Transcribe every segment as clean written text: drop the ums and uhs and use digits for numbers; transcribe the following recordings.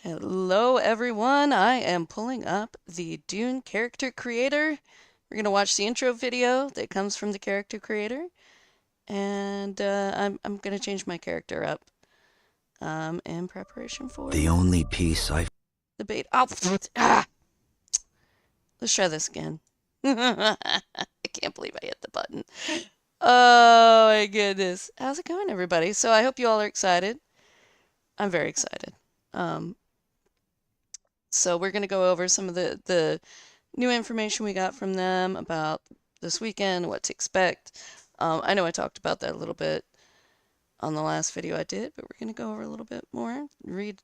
Hello, everyone. I am pulling up the Dune character creator. We're going to watch the intro video that comes from the character creator. And I'm going to change my character up in preparation for The only piece I the bait. Oh, ah! Let's try this again. I can't believe I hit the button. Oh my goodness. How's it going, everybody? So I hope you all are excited. I'm very excited. Um, so we're going to go over some of the new information we got from them about this weekend, what to expect. I know I talked about that a little bit on the last video I did, but we're going to go over a little bit more, read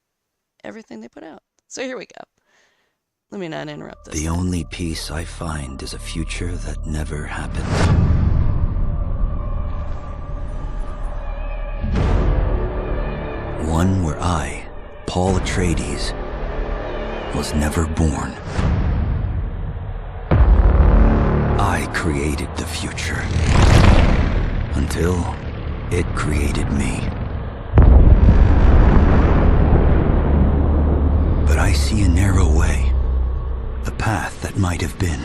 everything they put out. So here we go. Let me not interrupt this. The only peace I find is a future that never happened. One where I, Paul Atreides, was never born. I created the future until it created me. But I see a narrow way, a path that might have been.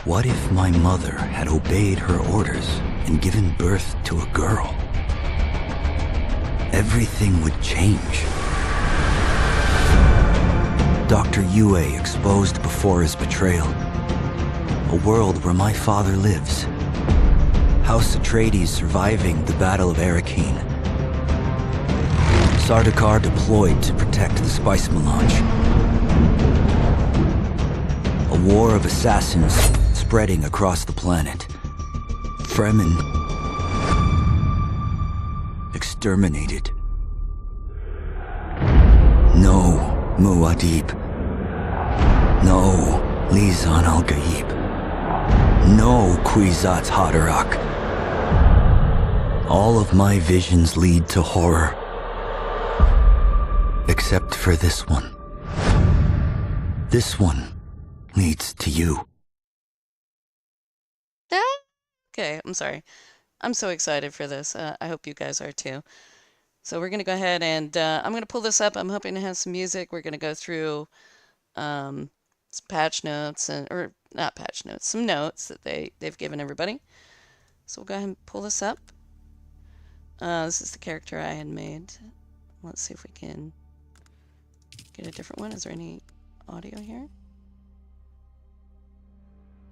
What if my mother had obeyed her orders and given birth to a girl? Everything would change. Dr. Yue exposed before his betrayal. A world where my father lives. House Atreides surviving the Battle of Arrakeen. Sardaukar deployed to protect the spice melange. A war of assassins spreading across the planet. Fremen exterminated. No Muad'Dib. No Lisan al-Gaib. No Kwisatz Haderach. All of my visions lead to horror. Except for this one. This one leads to you. Okay, I'm sorry. I'm so excited for this. I hope you guys are too. So we're going to go ahead and I'm going to pull this up. I'm hoping to have some music. We're going to go through some patch notes, or not patch notes, some notes that they've given everybody. So we'll go ahead and pull this up. This is the character I had made. Let's see if we can get a different one. Is there any audio here?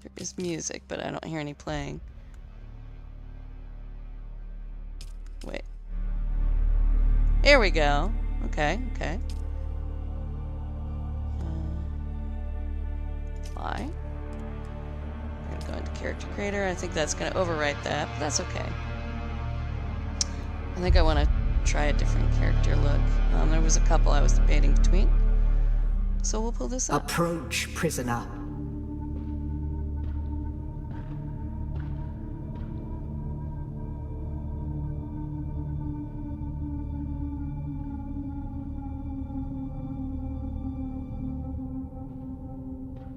There is music, but I don't hear any playing. Wait. Here we go. Okay. Apply. We're gonna go into character creator. I think that's gonna overwrite that, but that's okay. I think I want to try a different character look. There was a couple I was debating between. So we'll pull this up. Approach, prisoner.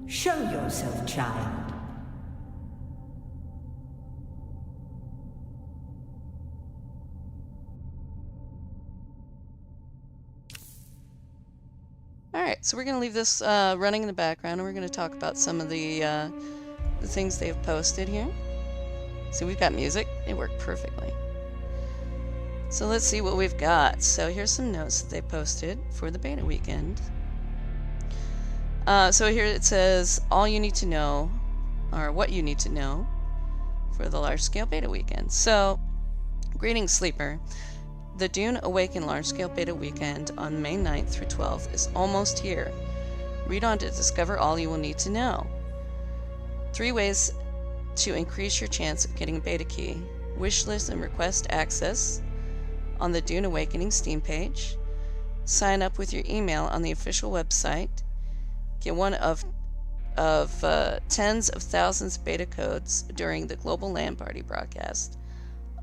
Show yourself, child. Alright, so we're going to leave this running in the background, and we're going to talk about some of the things they've posted here. So we've got music. They work perfectly. So let's see what we've got. So here's some notes that they posted for the beta weekend. So here it says, all you need to know, or what you need to know for the large-scale beta weekend. So, greetings, Sleeper. The Dune Awakening large-scale beta weekend on May 9th through 12th is almost here. Read on to discover all you will need to know. 3 ways to increase your chance of getting a beta key. Wishlist and request access on the Dune Awakening Steam page. Sign up with your email on the official website. Get one of tens of thousands of beta codes during the Global LAN Party broadcast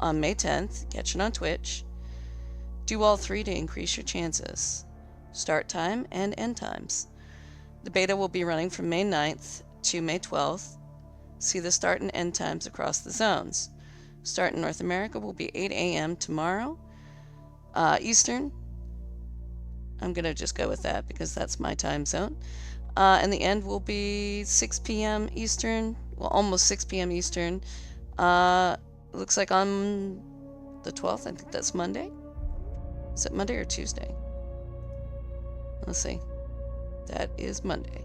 on May 10th. Catch it on Twitch. Do all 3 to increase your chances. Start time and end times. The beta will be running from May 9th to May 12th. See the start and end times across the zones. Start in North America will be 8 a.m. tomorrow, Eastern. I'm going to just go with that because that's my time zone. And the end will be 6 p.m. Eastern, well, almost 6 p.m. Eastern. Looks like on the 12th, I think that's Monday. Is it Monday or Tuesday? Let's see. That is Monday.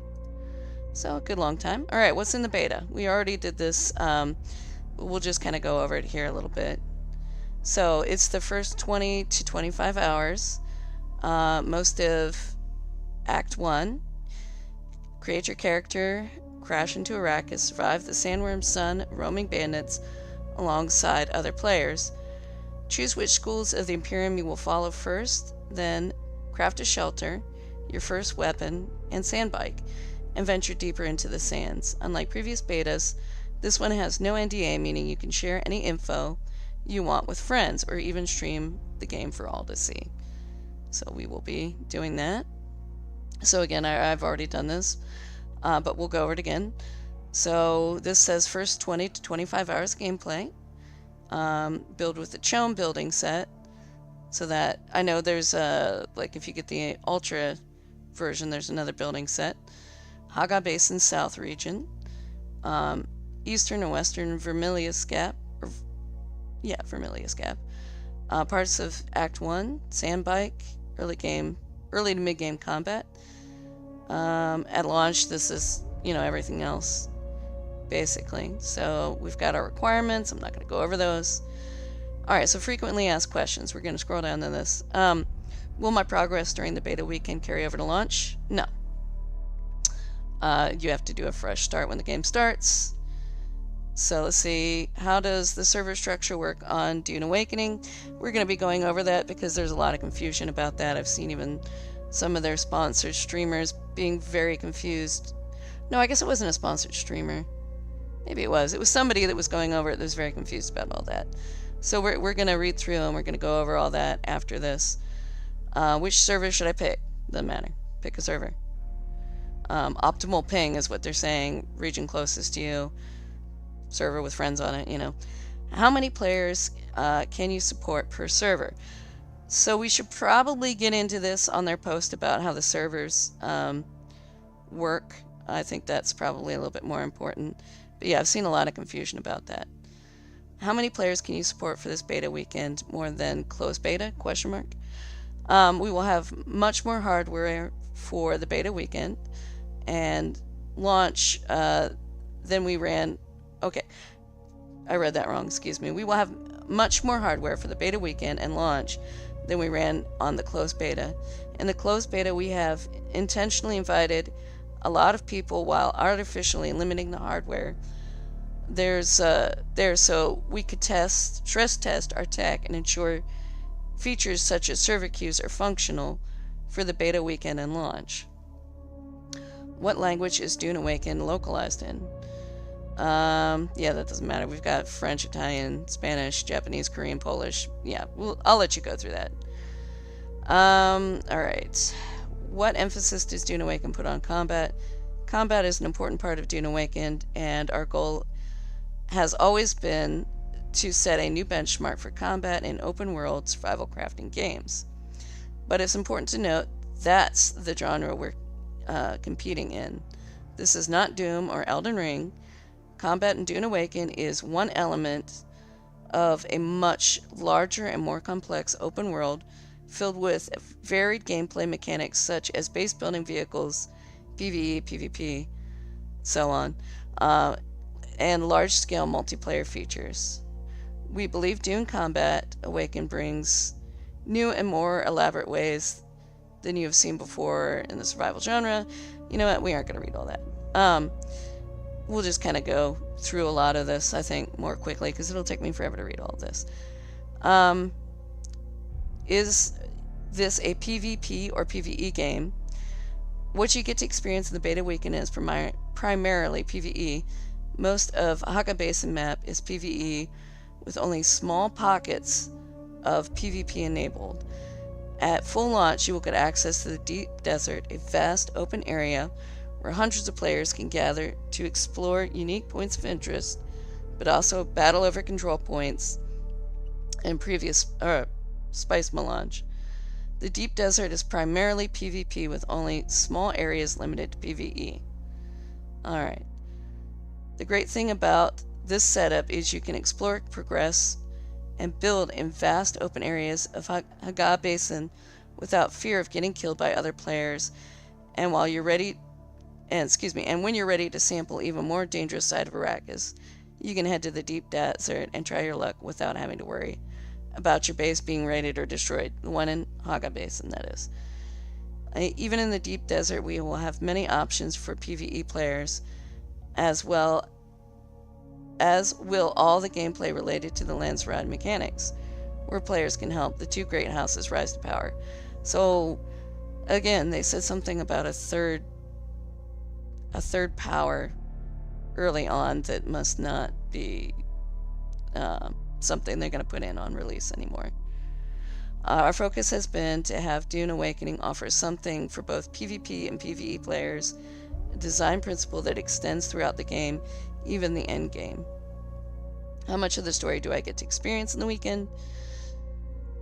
So, a good long time. All right, what's in the beta? We already did this. We'll just kind of go over it here a little bit. So, it's the first 20 to 25 hours. Most of Act 1. Create your character, crash into Arrakis, survive the Sandworm Sun roaming bandits alongside other players. Choose which schools of the Imperium you will follow first, then craft a shelter, your first weapon, and sandbike, and venture deeper into the sands. Unlike previous betas, this one has no NDA, meaning you can share any info you want with friends, or even stream the game for all to see. So we will be doing that. So again, I've already done this, but we'll go over it again. So this says first 20 to 25 hours gameplay. Build with the Chome building set. So that, I know there's like if you get the Ultra version, there's another building set. Haga Basin South region. Eastern and Western Vermilius Gap. Vermilius Gap. Parts of Act 1, Sandbike, early to mid-game combat. At launch, this is, everything else, basically. So we've got our requirements. I'm not going to go over those. Alright, so frequently asked questions. We're going to scroll down to this. Will my progress during the beta weekend carry over to launch? No. You have to do a fresh start when the game starts. So let's see, how does the server structure work on Dune Awakening? We're going to be going over that because there's a lot of confusion about that. I've seen even some of their sponsored streamers being very confused. No, I guess it wasn't a sponsored streamer. Maybe it was. It was somebody that was going over it that was very confused about all that. So we're going to read through and we're going to go over all that after this. Which server should I pick? Doesn't matter. Pick a server. Optimal ping is what they're saying. Region closest to you. Server with friends on it, How many players can you support per server? So we should probably get into this on their post about how the servers work. I think that's probably a little bit more important. But yeah, I've seen a lot of confusion about that. How many players can you support for this beta weekend? More than closed beta? Question mark. We will have much more hardware for the beta weekend and launch than we ran. Okay, I read that wrong, excuse me. We will have much more hardware for the beta weekend and launch than we ran on the closed beta. In the closed beta, we have intentionally invited a lot of people while artificially limiting the hardware. So we could stress test our tech and ensure features such as server queues are functional for the beta weekend and launch. What language is Dune Awakening localized in? Yeah, that doesn't matter. We've got French, Italian, Spanish, Japanese, Korean, Polish. Yeah, I'll let you go through that. Alright. What emphasis does Dune Awakening put on combat? Combat is an important part of Dune Awakening, and our goal has always been to set a new benchmark for combat in open world survival crafting games. But it's important to note that's the genre we're competing in. This is not Doom or Elden Ring. Combat in Dune Awakening is one element of a much larger and more complex open world filled with varied gameplay mechanics such as base building vehicles, PvE, PvP, so on, and large-scale multiplayer features. We believe Dune Combat Awakening brings new and more elaborate ways than you have seen before in the survival genre. You know what? We aren't going to read all that. We'll just kind of go through a lot of this, I think, more quickly, because it'll take me forever to read all of this. Is this a PvP or PvE game? What you get to experience in the beta weekend is primarily PvE. Most of Haga Basin map is PvE, with only small pockets of PvP enabled. At full launch, you will get access to the deep desert, a vast open area where hundreds of players can gather to explore unique points of interest, but also battle over control points and previous spice melange. The deep desert is primarily PvP with only small areas limited to PvE. Alright. The great thing about this setup is you can explore, progress, and build in vast open areas of Haga Basin without fear of getting killed by other players. And when you're ready to sample even more dangerous side of Arrakis, you can head to the deep desert and try your luck without having to worry about your base being raided or destroyed. The one in Haga Basin, that is. Even in the deep desert, we will have many options for PvE players, as well as will all the gameplay related to the Landsrad mechanics, where players can help the two great houses rise to power. So, again, they said something about a third power early on that must not be something they're going to put in on release anymore. Our focus has been to have Dune Awakening offer something for both PvP and PvE players, a design principle that extends throughout the game, even the end game. How much of the story do I get to experience in the weekend?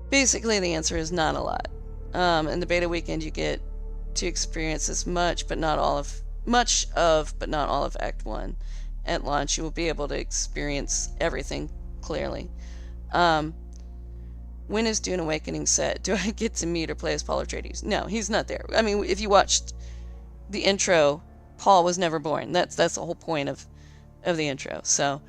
Basically, the answer is not a lot. In the beta weekend, you get to experience as much but not all of Act 1. At launch, you will be able to experience everything clearly. When is Dune Awakening set? Do I get to meet or play as Paul Atreides? No, he's not there. I mean, if you watched the intro, Paul was never born. That's the whole point of the intro. So,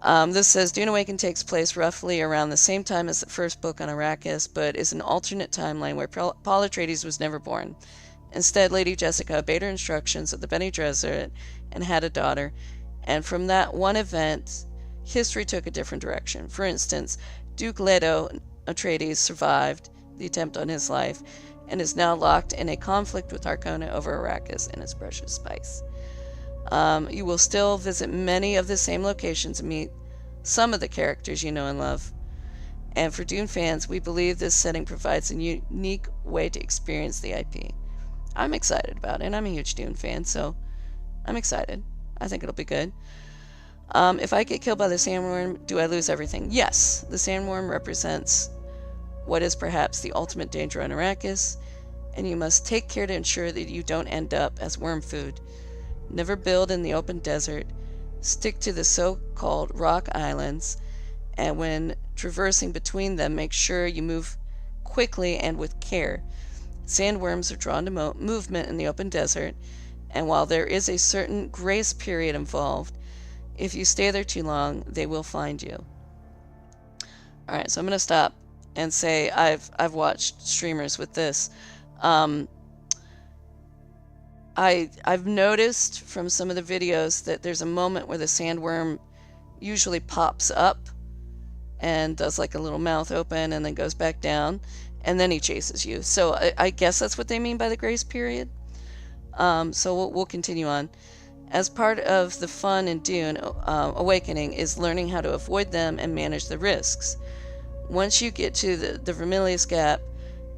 this says Dune Awakening takes place roughly around the same time as the first book on Arrakis, but is an alternate timeline where Paul Atreides was never born. Instead, Lady Jessica obeyed her instructions at the Bene Gesserit and had a daughter, and from that one event, history took a different direction. For instance, Duke Leto Atreides survived the attempt on his life and is now locked in a conflict with Harkonnen over Arrakis and its precious spice. You will still visit many of the same locations and meet some of the characters you know and love. And for Dune fans, we believe this setting provides a unique way to experience the IP. I'm excited about it. I'm a huge Dune fan, so I'm excited. I think it'll be good. If I get killed by the sandworm, do I lose everything? Yes. The sandworm represents what is perhaps the ultimate danger on Arrakis, and you must take care to ensure that you don't end up as worm food. Never build in the open desert. Stick to the so-called rock islands, and when traversing between them, make sure you move quickly and with care. Sandworms are drawn to movement in the open desert, and while there is a certain grace period involved, if you stay there too long, they will find you. Alright, so I'm going to stop and say I've watched streamers with this. I've noticed from some of the videos that there's a moment where the sandworm usually pops up and does like a little mouth open and then goes back down, and then he chases you. So I guess that's what they mean by the grace period. So we'll continue on. As part of the fun in Dune Awakening is learning how to avoid them and manage the risks. Once you get to the Vermilius Gap,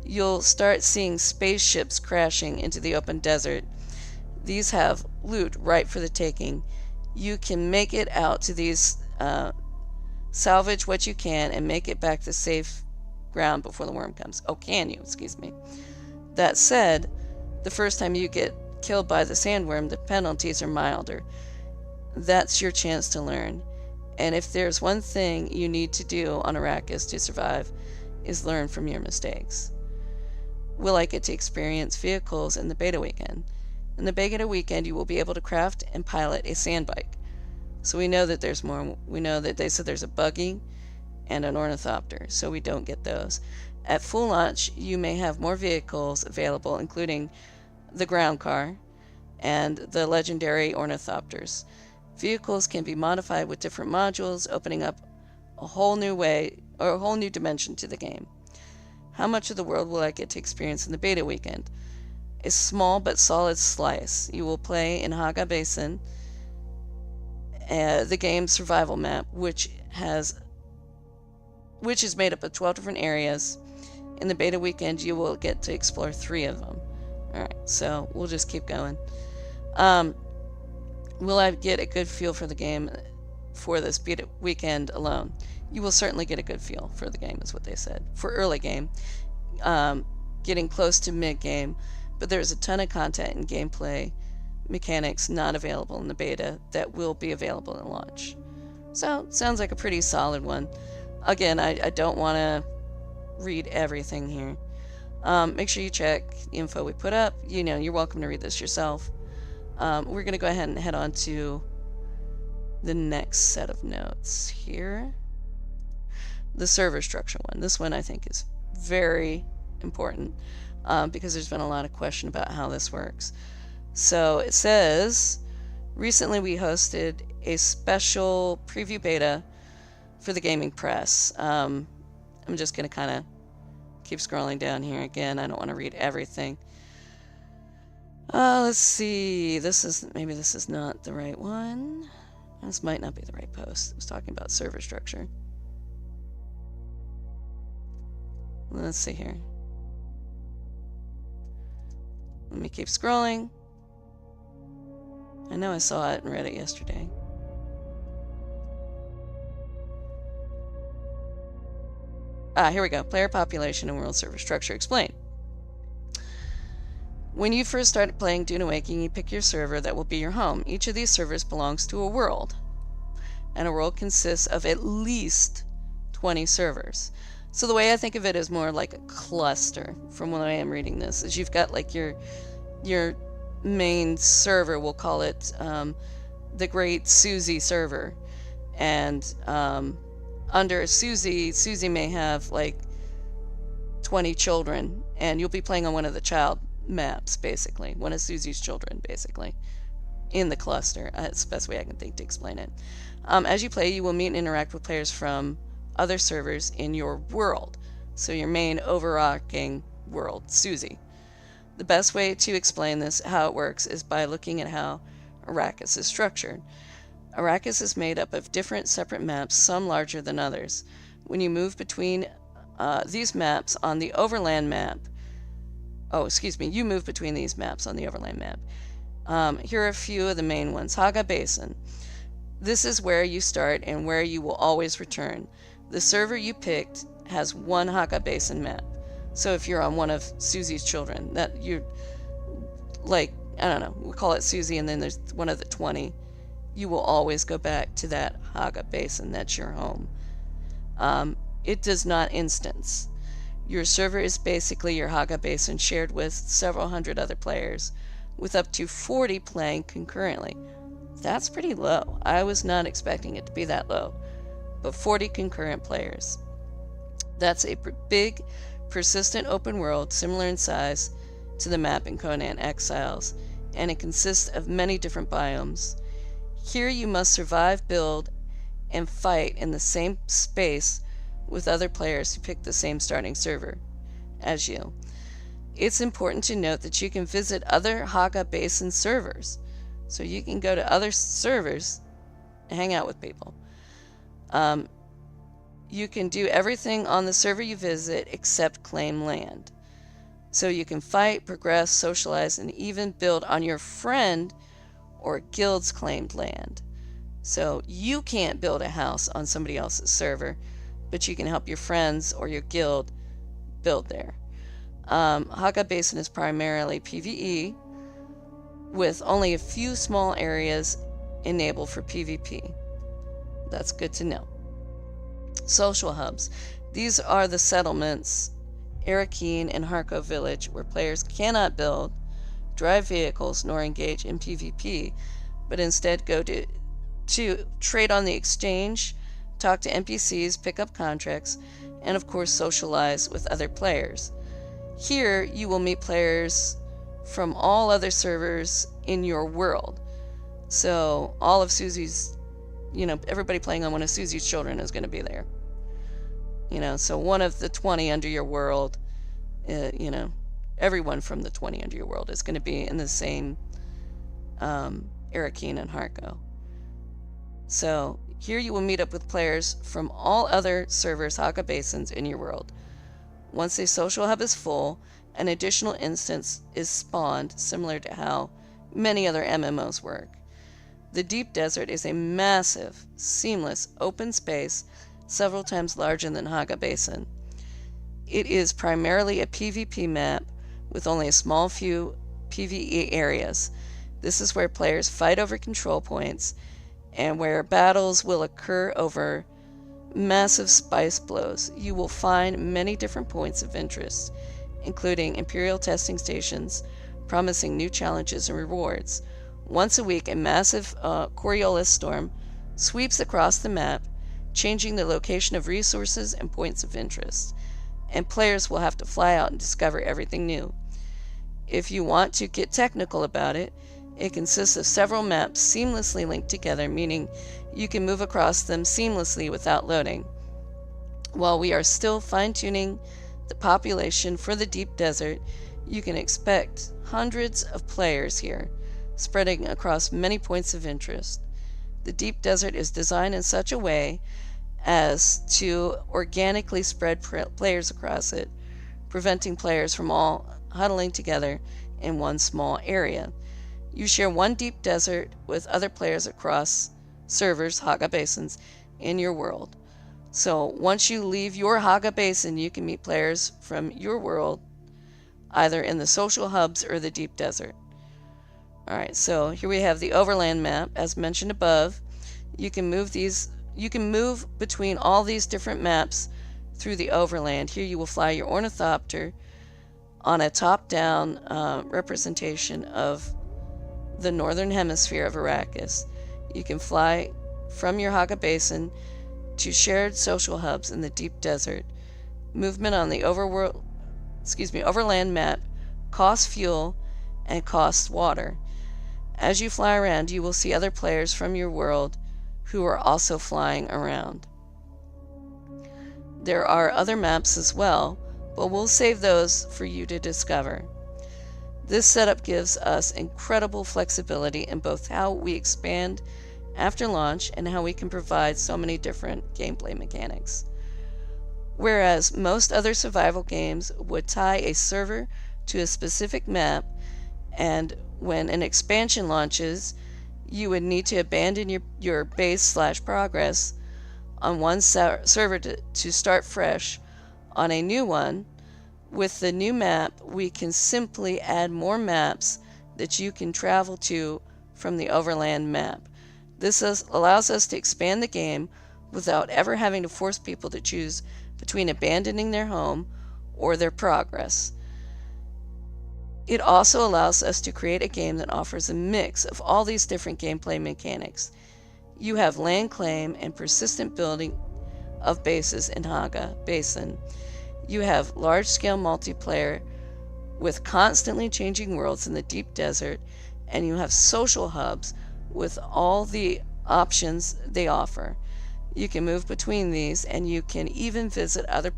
you'll start seeing spaceships crashing into the open desert. These have loot right for the taking. You can make it out to these, salvage what you can, and make it back to safe ground before the worm comes. Oh, can you? Excuse me. That said, the first time you get killed by the sandworm, the penalties are milder. That's your chance to learn. And if there's one thing you need to do on Arrakis to survive, is learn from your mistakes. Will I get to experience vehicles in the beta weekend? In the beta weekend, you will be able to craft and pilot a sand bike. So we know that there's more. We know that they said there's a buggy and an ornithopter, so we don't get those. At full launch, you may have more vehicles available, including the ground car and the legendary ornithopters. Vehicles can be modified with different modules, opening up a whole new way or a whole new dimension to the game. How much of the world will I get to experience in the beta weekend? A small but solid slice. You will play in Haga Basin, the game's survival map, which is made up of 12 different areas. In the beta weekend, you will get to explore 3 of them. Alright, so we'll just keep going. Will I get a good feel for the game for this beta weekend alone? You will certainly get a good feel for the game, is what they said. For early game, getting close to mid-game, but there's a ton of content and gameplay mechanics not available in the beta that will be available in launch. So, sounds like a pretty solid one. Again, I don't want to read everything here. Make sure you check the info we put up. You know, you're welcome to read this yourself. We're going to go ahead and head on to the next set of notes here. The server structure one. This one I think is very important because there's been a lot of question about how this works. So it says, recently we hosted a special preview beta for the gaming press. I'm just going to kind of keep scrolling down here again. I don't want to read everything. Let's see. Maybe this is not the right one. This might not be the right post. I was talking about server structure. Let's see here. Let me keep scrolling. I know I saw it and read it yesterday. Here we go. Player population and world server structure explained. When you first start playing Dune Awakening, you pick your server that will be your home. Each of these servers belongs to a world, and a world consists of at least 20 servers. So the way I think of it is more like a cluster, from when I am reading this, is you've got like your main server, we'll call it the Great Susie server, and under Susie may have like 20 children, and you'll be playing on one of the child maps, basically. One of Susie's children, basically, in the cluster. That's the best way I can think to explain it. As you play, you will meet and interact with players from other servers in your world. So your main overarching world, Susie. The best way to explain this, how it works, is by looking at how Arrakis is structured. Arrakis is made up of different separate maps, some larger than others. When you move between these maps on the overland map, you move between these maps on the overland map. Here are a few of the main ones. Haga Basin. This is where you start and where you will always return. The server you picked has one Haga Basin map. So if you're on one of Susie's children, that you're like, I don't know, we'll call it Susie, and then there's one of the 20, you will always go back to that Haga Basin. That's your home. It does not instance. Your server is basically your Haga Basin shared with several hundred other players, with up to 40 playing concurrently. That's pretty low. I was not expecting it to be that low, but 40 concurrent players. That's a big, persistent open world, similar in size to the map in Conan Exiles, and it consists of many different biomes. Here you must survive, build, and fight in the same space with other players who pick the same starting server as you. It's important to note that you can visit other Haga Basin servers, so you can go to other servers and hang out with people. You can do everything on the server you visit except claim land. So you can fight, progress, socialize, and even build on your friend or guild's claimed land. So you can't build a house on somebody else's server, but you can help your friends or your guild build there. Haga Basin is primarily PvE, with only a few small areas enabled for PvP. That's good to know. Social hubs. These are the settlements, Arakeen and Harko Village, where players cannot build, drive vehicles, nor engage in PvP, but instead go to trade on the exchange, talk to NPCs, pick up contracts, and of course socialize with other players. Here you will meet players from all other servers in your world. So all of Susie's, everybody playing on one of Susie's children is going to be there. So one of the 20 under your world, everyone from the 20 under your world is going to be in the same Arakeen and Harko. So here you will meet up with players from all other servers, Haga Basins, in your world. Once a social hub is full, an additional instance is spawned, similar to how many other MMOs work. The Deep Desert is a massive, seamless, open space, several times larger than Haga Basin. It is primarily a PvP map with only a small few PvE areas. This is where players fight over control points and where battles will occur over massive spice blows. You will find many different points of interest, including Imperial testing stations, promising new challenges and rewards. Once a week, a massive Coriolis storm sweeps across the map, changing the location of resources and points of interest, and players will have to fly out and discover everything new. If you want to get technical about it, it consists of several maps seamlessly linked together, meaning you can move across them seamlessly without loading. While we are still fine-tuning the population for the deep desert, you can expect hundreds of players here, spreading across many points of interest. The deep desert is designed in such a way as to organically spread players across it, preventing players from all huddling together in one small area. You share one deep desert with other players across servers, Haga basins, in your world. So once you leave your Haga basin, you can meet players from your world, either in the social hubs or the deep desert. Alright, so here we have the overland map, as mentioned above. You can move between all these different maps through the overland. Here you will fly your ornithopter on a top-down representation of the northern hemisphere of Arrakis. You can fly from your Haga basin to shared social hubs in the deep desert. Movement on the overland map costs fuel and costs water. As you fly around, you will see other players from your world who are also flying around. There are other maps as well, but we'll save those for you to discover. This setup gives us incredible flexibility in both how we expand after launch and how we can provide so many different gameplay mechanics. Whereas most other survival games would tie a server to a specific map, and when an expansion launches, you would need to abandon your base/progress on one server to start fresh on a new one. With the new map, we can simply add more maps that you can travel to from the overland map. This allows us to expand the game without ever having to force people to choose between abandoning their home or their progress. It also allows us to create a game that offers a mix of all these different gameplay mechanics. You have land claim and persistent building of bases in Haga Basin. You have large-scale multiplayer with constantly changing worlds in the deep desert, and you have social hubs with all the options they offer. You can move between these, and you can even visit other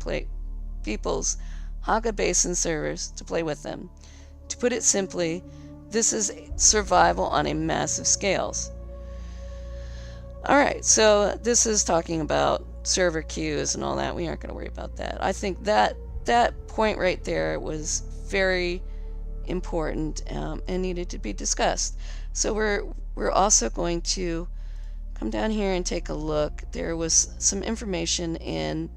people's Haga Basin servers to play with them. To put it simply, this is survival on a massive scales. Alright, so this is talking about server queues and all that. We aren't going to worry about that. I think that point right there was very important and needed to be discussed. So we're also going to come down here and take a look. There was some information in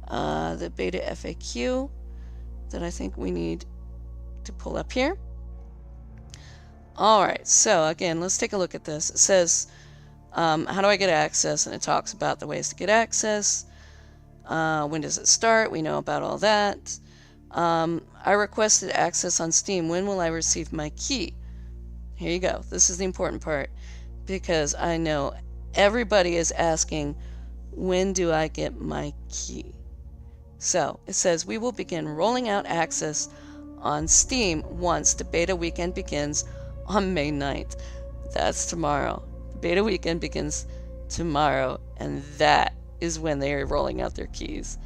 the beta FAQ that I think we need to pull up here. Alright, so again, let's take a look at this. It says, how do I get access? And it talks about the ways to get access. When does it start? We know about all that. I requested access on Steam. When will I receive my key? Here you go. This is the important part, because I know everybody is asking, when do I get my key? So it says we will begin rolling out access on Steam once the beta weekend begins on May 9th. That's tomorrow. Beta weekend begins tomorrow, and that is when they are rolling out their keys.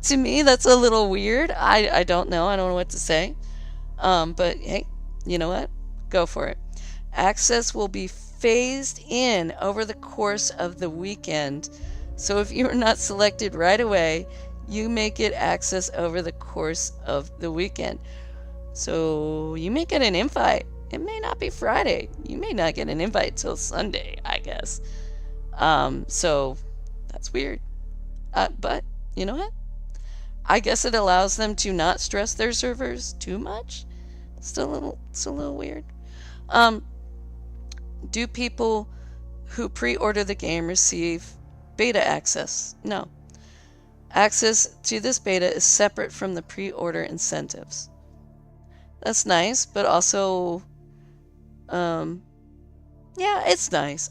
To me, that's a little weird. I don't know. I don't know what to say. But hey, you know what? Go for it. Access will be phased in over the course of the weekend. So if you're not selected right away, you may get access over the course of the weekend. So you may get an invite. It may not be Friday. You may not get an invite till Sunday, I guess. So that's weird. But you know what? I guess it allows them to not stress their servers too much. Still a little weird. Um, do people who pre-order the game receive beta access? No. Access to this beta is separate from the pre-order incentives. That's nice, but also, um, yeah, it's nice.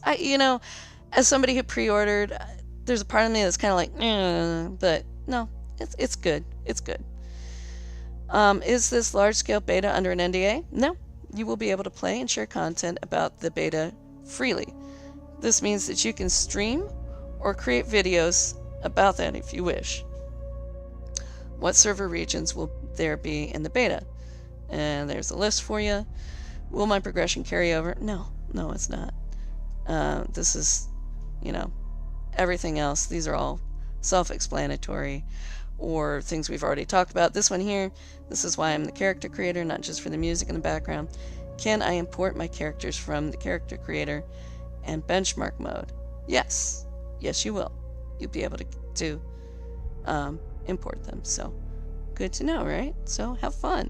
As somebody who pre-ordered, there's a part of me that's kind of like, but no, it's good. It's good. Is this large-scale beta under an NDA? No. You will be able to play and share content about the beta freely. This means that you can stream or create videos about that if you wish. What server regions will there be in the beta? And there's a list for you. Will my progression carry over? No, it's not. This is, everything else. These are all self-explanatory or things we've already talked about. This one here, this is why I'm the character creator, not just for the music in the background. Can I import my characters from the character creator and benchmark mode? Yes. Yes, you will. You'll be able to import them. So, good to know, right? So, have fun.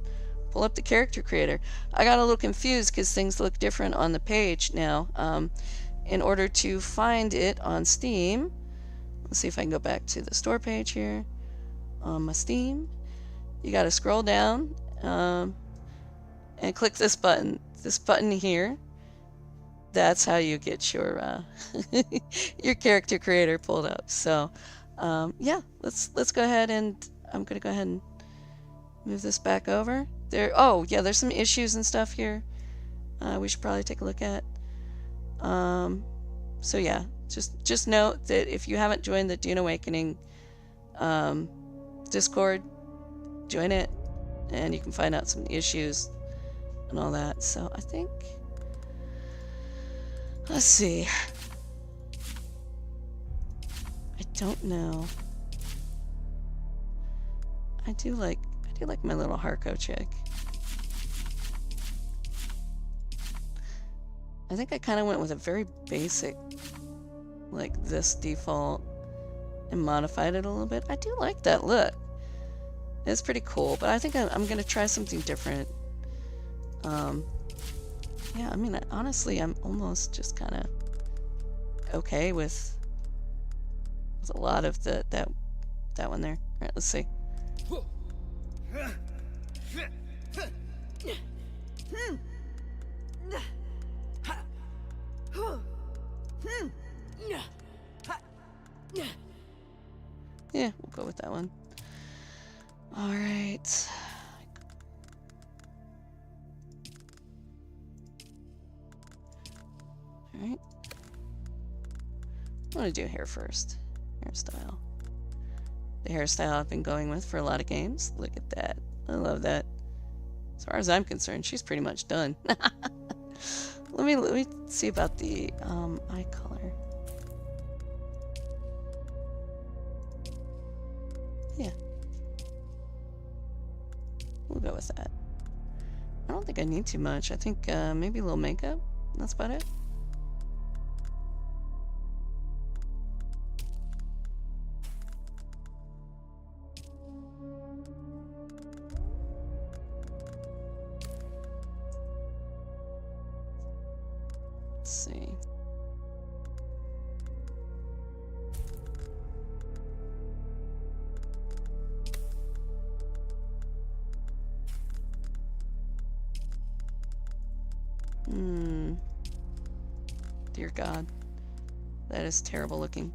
Pull up the character creator. I got a little confused because things look different on the page now. In order to find it on Steam, let's see if I can go back to the store page here. On my Steam, you got to scroll down and click this button. This button here. That's how you get your your character creator pulled up. So, yeah, let's go ahead and I'm gonna go ahead and move this back over. Oh yeah, there's some issues and stuff here. We should probably take a look at. So yeah, just note that if you haven't joined the Dune Awakening Discord, join it, and you can find out some issues and all that. So I think, let's see. I don't know. I do like my little Harco chick. I think I kind of went with a very basic, like this default, and modified it a little bit. I do like that look. It's pretty cool, but I think I'm gonna try something different. Yeah, I mean, honestly, I'm almost just kind of okay with a lot of that one there. All right, let's see. Yeah, we'll go with that one. All right. All right. I want to do hair first. Hairstyle. The hairstyle I've been going with for a lot of games. Look at that. I love that. As far as I'm concerned, she's pretty much done. Let me see about the eye color. Yeah. We'll go with that. I don't think I need too much. I think maybe a little makeup. That's about it. Let's see. Dear God. That is terrible looking.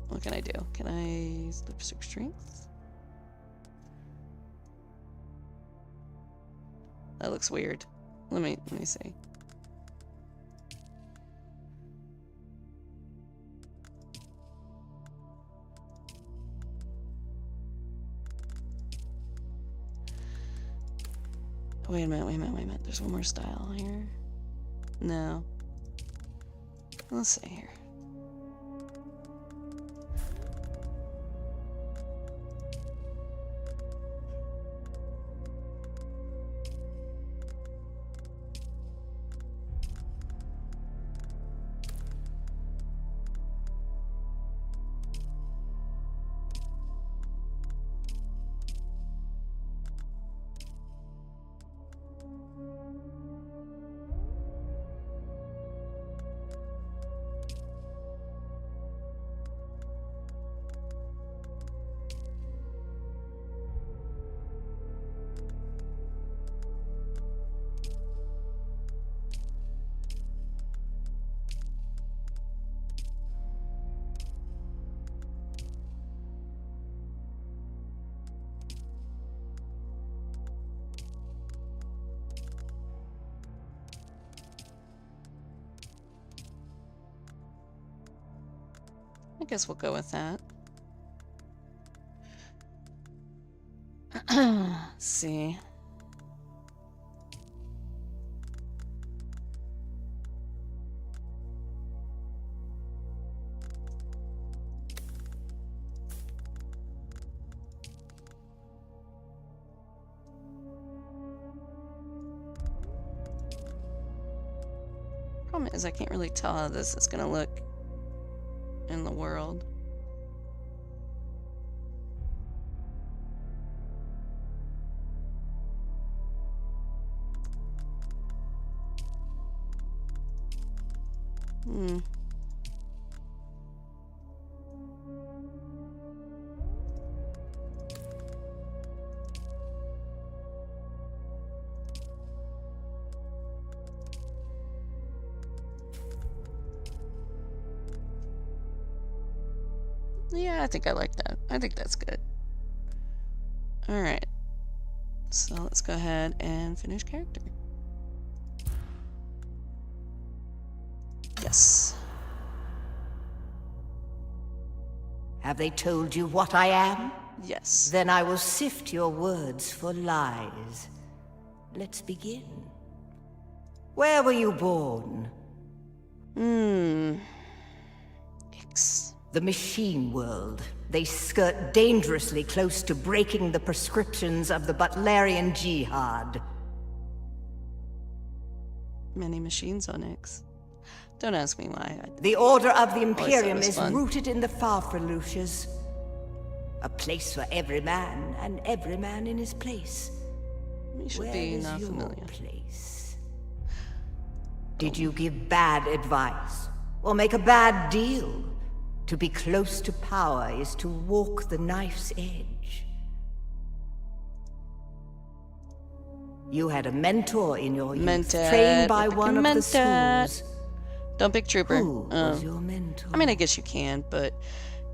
What can I do? Can I use lipstick strength? That looks weird. Let me see. Wait a minute. There's one more style here. No. Let's see here. guess we'll go with that. Let's see. Problem is I can't really tell how this is gonna look in the world. Yeah, I think I like that. I think that's good. Alright. So let's go ahead and finish character. Yes. Have they told you what I am? Yes. Then I will sift your words for lies. Let's begin. Where were you born? X. The machine world. They skirt dangerously close to breaking the prescriptions of the Butlerian Jihad. Many machines on X. Don't ask me why. The Order of the Always thought it Imperium was is fun. rooted in the Farfreluches. A place for every man, and every man in his place. We should Where be is not your familiar. place? Did you give bad advice? Or make a bad deal? To be close to power is to walk the knife's edge. You had a mentor in your youth, Mentor. trained by Don't pick one a of the mentor. schools. Don't pick Trooper. Who was your mentor? I mean, I guess you can, but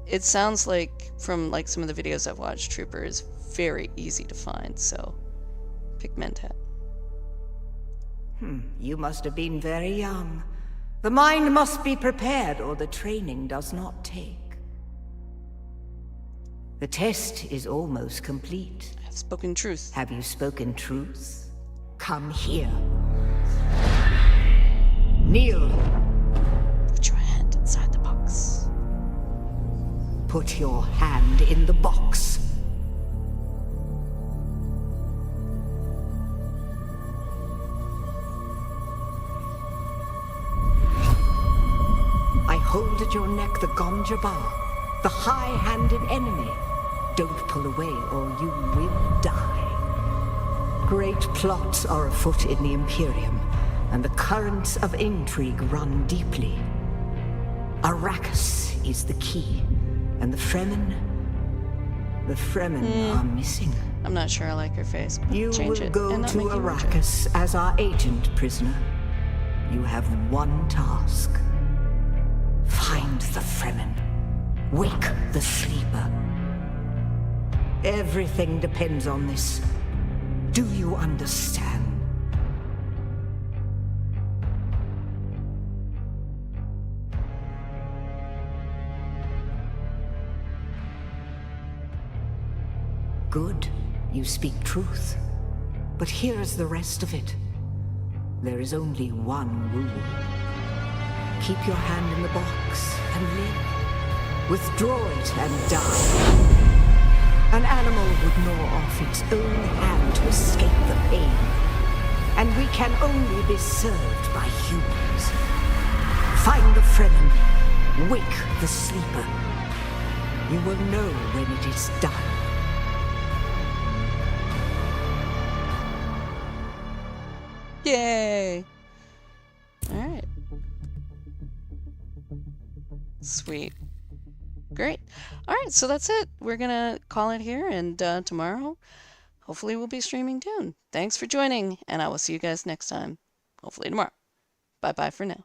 it sounds like from like some of the videos I've watched, Trooper is very easy to find, so pick Mentat. You must have been very young. The mind must be prepared, or the training does not take. The test is almost complete. I've spoken truth. Have you spoken truth? Come here. Kneel. Put your hand inside the box. Put your hand in the box. I hold at your neck the Gonja Bar, the high-handed enemy. Don't pull away or you will die. Great plots are afoot in the Imperium, and the currents of intrigue run deeply. Arrakis is the key, and the Fremen are missing. I'm not sure I like her face. But You change will it go and not to make you watch it. Arrakis as our agent, prisoner. You have one task. Find the Fremen. Wake the sleeper. Everything depends on this. Do you understand? Good. You speak truth. But here is the rest of it. There is only one rule. Keep your hand in the box and live. Withdraw it and die. An animal would gnaw off its own hand to escape the pain. And we can only be served by humans. Find the Fremen. Wake the sleeper. You will know when it is done. Yay! Alright. Sweet. Great. Alright, so that's it. We're gonna call it here, and tomorrow, hopefully we'll be streaming Dune. Thanks for joining, and I will see you guys next time. Hopefully tomorrow. Bye-bye for now.